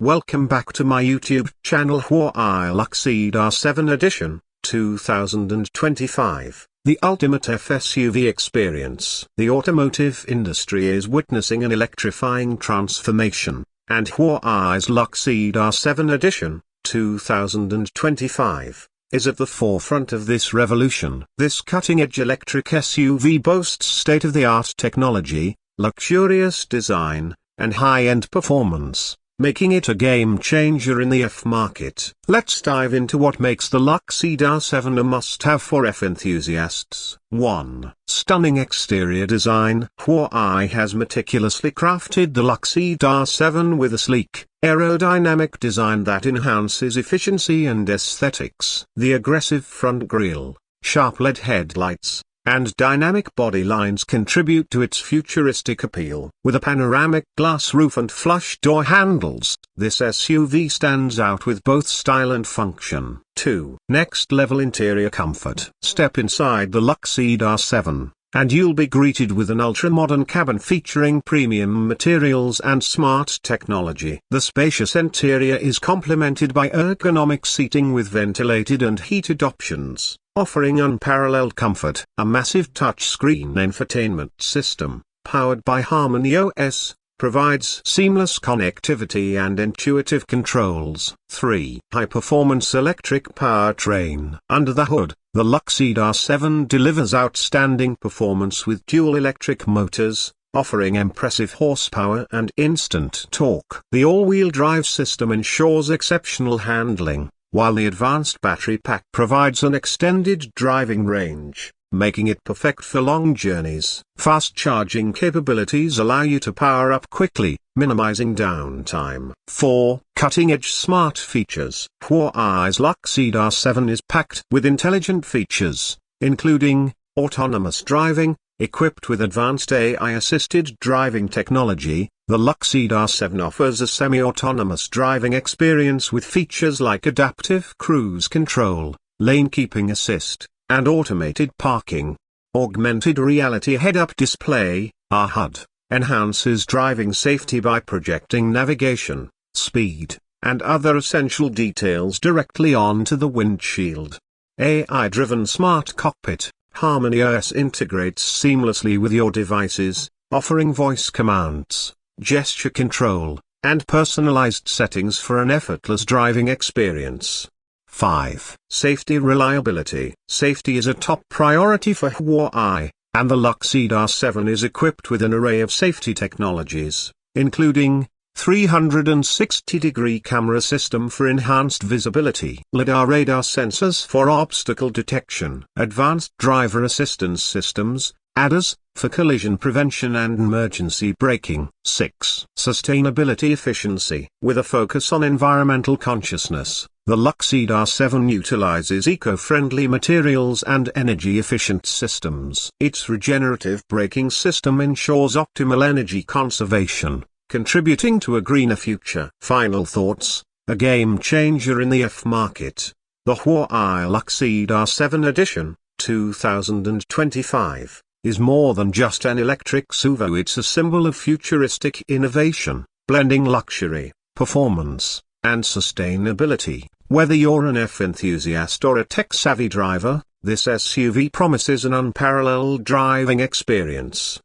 Welcome back to my YouTube channel Huawei Luxeed R7 Edition, 2025, the ultimate FSUV experience. The automotive industry is witnessing an electrifying transformation, and Huawei's Luxeed R7 Edition, 2025, is at the forefront of this revolution. This cutting-edge electric SUV boasts state-of-the-art technology, luxurious design, and high-end performance, making it a game-changer in the F market. Let's dive into what makes the Luxeed R7 a must-have for F enthusiasts. 1. Stunning exterior design. Huawei has meticulously crafted the Luxeed R7 with a sleek, aerodynamic design that enhances efficiency and aesthetics. The aggressive front grille, sharp LED headlights, and dynamic body lines contribute to its futuristic appeal. With a panoramic glass roof and flush door handles, this SUV stands out with both style and function. 2. Next-level interior comfort. Step inside the Luxeed R7, and you'll be greeted with an ultra-modern cabin featuring premium materials and smart technology. The spacious interior is complemented by ergonomic seating with ventilated and heated options, offering unparalleled comfort. A massive touchscreen infotainment system, powered by Harmony OS, provides seamless connectivity and intuitive controls. 3. High-performance electric powertrain. Under the hood, the Luxeed R7 delivers outstanding performance with dual electric motors, offering impressive horsepower and instant torque. The all-wheel drive system ensures exceptional handling, while the advanced battery pack provides an extended driving range, making it perfect for long journeys. Fast charging capabilities allow you to power up quickly, minimizing downtime. 4. Cutting-edge smart features. Huawei's Luxeed R7 is packed with intelligent features, including autonomous driving. Equipped with advanced AI-assisted driving technology, the Luxeed R7 offers a semi-autonomous driving experience with features like adaptive cruise control, lane keeping assist, and automated parking. Augmented reality head-up display, HUD, enhances driving safety by projecting navigation, speed, and other essential details directly onto the windshield. AI-driven smart cockpit. Harmony OS integrates seamlessly with your devices, offering voice commands, gesture control, and personalized settings for an effortless driving experience. 5. Safety reliability. Safety is a top priority for Huawei, and the Luxeed R7 is equipped with an array of safety technologies, including 360-degree camera system for enhanced visibility, LiDAR radar sensors for obstacle detection, advanced driver assistance systems, ADAS, for collision prevention and emergency braking. 6. Sustainability efficiency. With a focus on environmental consciousness, the Luxeed R7 utilizes eco-friendly materials and energy-efficient systems. Its regenerative braking system ensures optimal energy conservation, contributing to a greener future. Final thoughts. A game-changer in the F market. The Huawei Luxeed R7 Edition, 2025, is more than just an electric SUV. It's a symbol of futuristic innovation, blending luxury, performance, and sustainability. Whether you're an F enthusiast or a tech-savvy driver, this SUV promises an unparalleled driving experience.